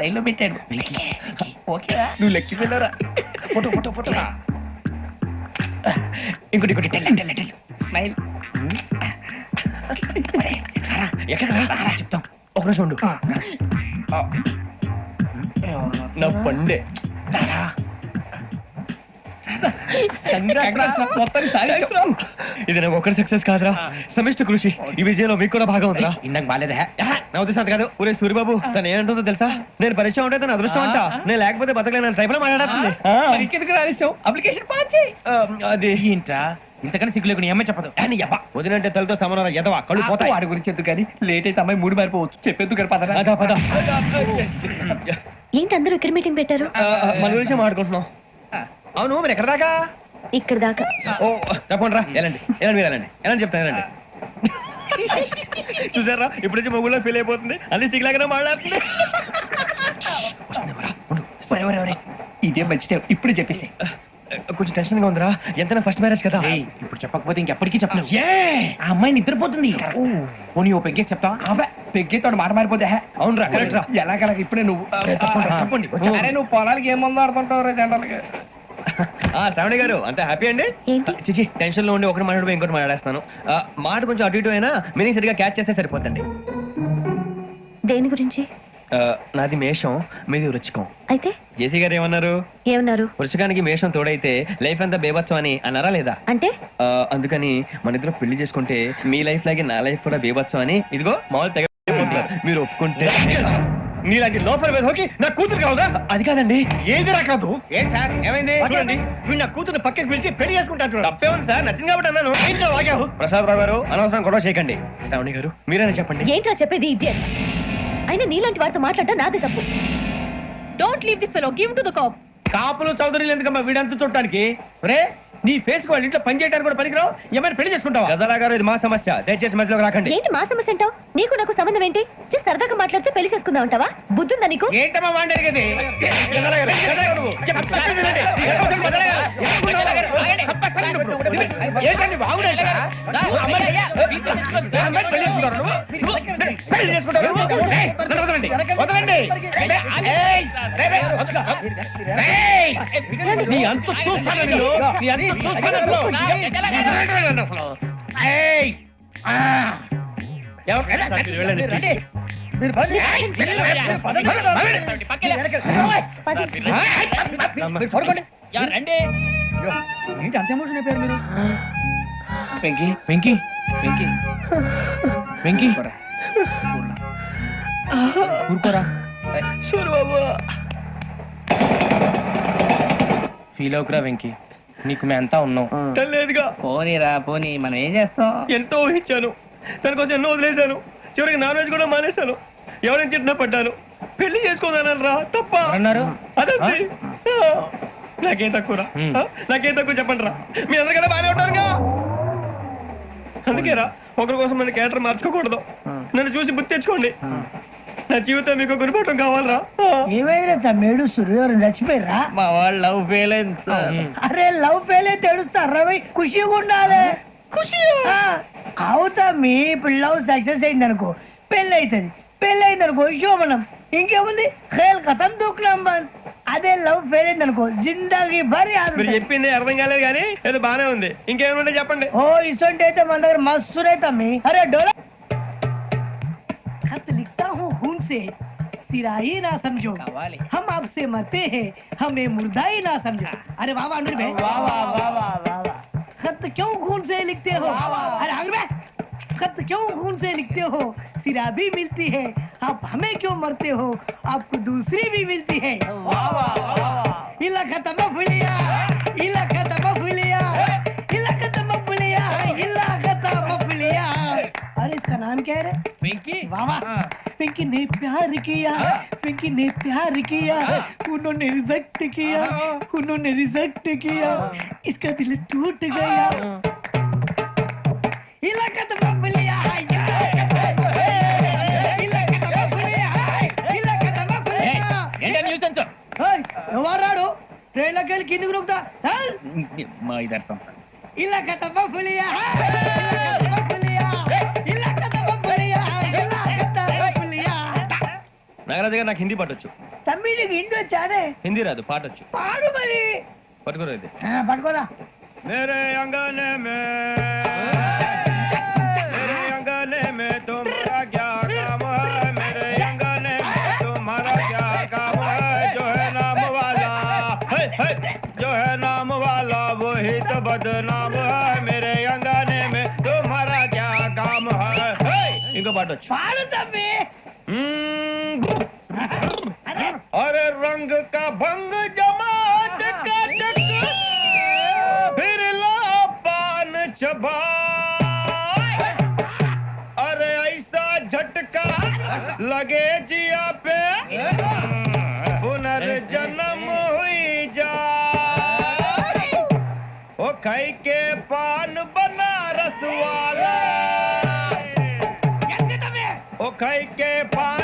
Line లో పెట్టాడు. ఓకేరా, నువ్వు లెక్కి వెళ్ళరా. Photo photo photo. ఇంకోటి ఇంకోటి టెల్ స్మైల్. ఎక్కడ చెప్తాం, ఒక నిమిషం ఉండు. నా పండే ఇది నాకు ఒకరి సక్సెస్ కాదురా, సమిష్టి కృషి. ఈ విజయంలో మీకు కూడా భాగం ఉందిరా. ఇందాక బాలేదా? నా ఉద్దేశం కాదు. ఊరే సూర్యబాబు తను ఏమంటుందో తెలుసా? నేను పరిచయం ఉంటే తన అదృష్టం అంట, నేను లేకపోతే బతకలేను ట్రైబ్ లో మాట్లాడుతుంది. అప్లికేషన్ పాస్ చేయి. అది ఏంట్రా ఇంతకన్నా సిగ్గు లేకుండా అమ్మాయి చెప్పదు. వదినంటే తలతో సమానం ఎదవా, కళ్ళు పోతాయి. వాడి గురించి ఎందుకు కానీ, లేట్ అయితే అమ్మాయి మూడు మారిపోవచ్చు. చెప్పేందుకు కానీ పద. ఏంటి అందరూ ఇక్కడ మీటింగ్ పెట్టారు? మన గురించి మాట్లాడుకుంటున్నాం. అవును మీరు ఎక్కడ దాకా? ఇక్కడ దాకా. ఓ తప్పకుండా రా, వెళ్ళండి మీరు వెళ్ళండి చెప్తాను వెళ్ళండి. చూసారా ఇప్పుడు నుంచి మొగుల్లో ఫీల్ అయిపోతుంది, అన్ని సిగ్లాగానే మాట్లాడుతుంది. ఇదే మంచిదే, ఇప్పుడు చెప్పేసి. కొంచెం టెన్షన్ గా ఉందిరా, ఎంతైనా ఫస్ట్ మ్యారేజ్ కదా. ఇప్పుడు చెప్పకపోతే ఇంకెప్పటికీ చెప్పలేవు. ఆ అమ్మాయి నిద్రపోతుంది. పోనీ ఓ పెగ్గేసి చెప్తావా? పెగ్గేతో మాట మారిపోతే. అవునరా, కరెక్ట్ రా. ఎలాగలా ఇప్పుడే నువ్వు తప్పండి. నువ్వు పొలాలకి ఏం మందు ఆడుతుంటావు రే జనరల్ గా. శ్రావణి గారు అంతా హ్యాపీ అండి? చిచి టెన్షన్ లో ఉండి ఒకటి మాట్లాడిపోయి ఇంకోటి మాట్లాడేస్తాను. మాట కొంచెం అటు ఇటు అయినా మీనింగ్ సరిగా క్యాచ్ చేస్తే సరిపోతండి. దేని గురించి? నాది మేషం, మీది వృచ్చికం. అయితే జేసీ గారు ఏమన్నారు? వృచ్చికానికి మేషం తోడైతే లైఫ్ అంతా బేబత్సం అని అన్నారా లేదా? అంటే అందుకని మన ఇద్దరు పెళ్లి చేసుకుంటే మీ లైఫ్ లాగే నా లైఫ్ కూడా బేబత్సం అని ఇదిగో మామూలు తెగ మీరు ఒప్పుకుంటే. నీలాంటి లోపల వేదోకి నా కూతురు కావుగా. అది కాదండి. ఏదిరా కాదు? ఏం సార్ ఏమైంది? చూడండి వీడు నా కూతురు పక్కకి పిలిచి పెళ్లి చేసుకుంటాను. తప్పే ఉంది సార్, నచ్చింది కాబట్టి అన్నాను. ఇంట్లో వాగావు. ప్రసాద్ రావు గారు అనవసరం గొడవ చేయకండి. శ్రావణి గారు మీరైనా చెప్పండి. ఏంట్రా చెప్పేది? ఇడియట్. అయినా నీలాంటి వారితో మాట్లాడటం నాదే తప్పు. Don't leave this fellow, give to the cop. కాపులు చౌదరులు ఎందుకమ్మా వీడంతా చూడటానికి? రే నీ ఫేస్ వాళ్ళ ఇంట్లో పని చేయడానికి కూడా పనికిరావు. ఏమైనా పెళ్లి చేసుకుంటావా? గజాలా గారు ఇది మా సమస్య, దయచేసి మధ్యలోకి రాకండి. ఏంటి మా సమస్య అంటావు? నీకు నాకు సంబంధం ఏంటి? జస్ట్ సరదాగా మాట్లాడితే పెళ్లి చేసుకుందాం అంటావా? బుద్ధుందా నీకు? ఏంటమ్మా వాడేది? నీ అంత చూస్తాను నేను, నీ అంత చూస్తాను. ఏంటి అంత ఎమోషన్ అయిపోయారు మీరు? వెంకీ వెంకీ వెంకీ వెంకీ ఊరుకోరా. సూర్యబాబు ఫీల్ అవుకురా వెంకీ, నీకు మేమంతా ఉన్నాం. తెలియదుగా. పోనీరా పోనీ, మనం ఏం చేస్తాం? ఎంతో ఊహించాను, దానికోసం ఎన్నో వదిలేశాను, చివరికి నాన్ వెజ్ కూడా మానేశాను. ఎవరైనా తిట్టినా పడ్డాను. పెళ్లి చేసుకోదానని రా తప్ప అన్నారు. అదంతే. నాకేం తక్కువరా? నాకేం తక్కువ చెప్పండి రా. మీ అందరికన్నా బాగానే ఉంటారుగా. అందుకేరా ఒకరి కోసం నన్ను క్యారెక్టర్ మార్చుకోకూడదు. నన్ను చూసి గుర్తు తెచ్చుకోండి. నా జీవితం మీకు గురిపటం కావాలరా. ఏమైనా తమ్మేడు సూర్యవరం చచ్చిపోయిరా? మా వాళ్ళు లవ్ ఫెయిల్ అయింది సార్. అరే లవ్ ఫెయిల్ అయితే ఏడుస్తారా? ఖుషిగా ఉండాలి. ఖుషి అవుతా. మీ ఇప్పుడు లవ్ సక్సెస్ అయింది అనుకో పెళ్ళి అవుతుంది, పెళ్ళి అయింది అనుకో శోభనం. ఇంకేముంది? ఖేల్ కథం దూకునాం బాన్. అదే లవ్ ఫెయిల్ అయింది అనుకో జిందాగీ భారీ. మీరు చెప్పింది అర్థం కాలేదు కానీ ఏదో బానే ఉంది. ఇంకేమైనా చెప్పండి. ఓ ఇసొంటి అయితే మన దగ్గర మస్తునే తమ్మి. అరే డోలా खत लिखता हूँ खून से, सिरा ही ना समझो, हम आपसे मरते हैं, हमें मुर्दा ही ना समझो. अरे वाह वाह अनुर भाई, वाह वाह वाह वाह वाह. खत क्यों खून से लिखते हो? अरे अनुर भाई, खत क्यों खून से लिखते हो? सिरा भी मिलती है, आप हमें क्यों मरते हो? आपको दूसरी भी मिलती है. वाह वाह वाह. इला खत्म फुलिया, इला खत्म फुलिया, इला खत्म फुलिया, इला खत्म फुलिया. अरे इसका नाम क्या है रे? पिंकी. वाह वाह. पिंकी ने प्यार किया, पिंकी ने प्यार किया, उन्होंने रिजेक्ट किया, उन्होंने रिजेक्ट किया, इसका दिल टूट गया. इलाका तो बबलिया है, इलाका तो बबलिया है, इलाका तो बबलिया. ఏంటా న్యూసెన్స్? ఏయ్ ఎవరాడు ట్రైన్ లోకి వెళ్ళి కిందికి నొక్కుతా? మా ఇదర్సం. ఇలాకా तो बबलिया है, इलाका तो बबलिया, इलाका तो बबलिया, इलाका तो बबलिया. నాగరాజు గారు నాకు హిందీ పాటొచ్చు. తమ్మి నీకు హిందీ వచ్చానే? హిందీ రాదు, పాటొచ్చు. పాడు మరి. పట్టుకోరు ఇది. పట్టుకోరా. मेरे अंगने में तुम्हारा क्या काम है, मेरे अंगने में तुम्हारा क्या काम है, जो है नाम वाला जो है नाम वाला वही तो बदनाम है, मेरे अंगने में तुम्हारा क्या काम है. इनको बाटो पाड़ू तम्मी. अरे रंग का भंग जमा चकाचक फिर ला पान चबा, अरे ऐसा झटका लगे जिया पे पुनर्जन्म हुई जा, ओ खाई के पान बनारस वाला, ओ खाई के पान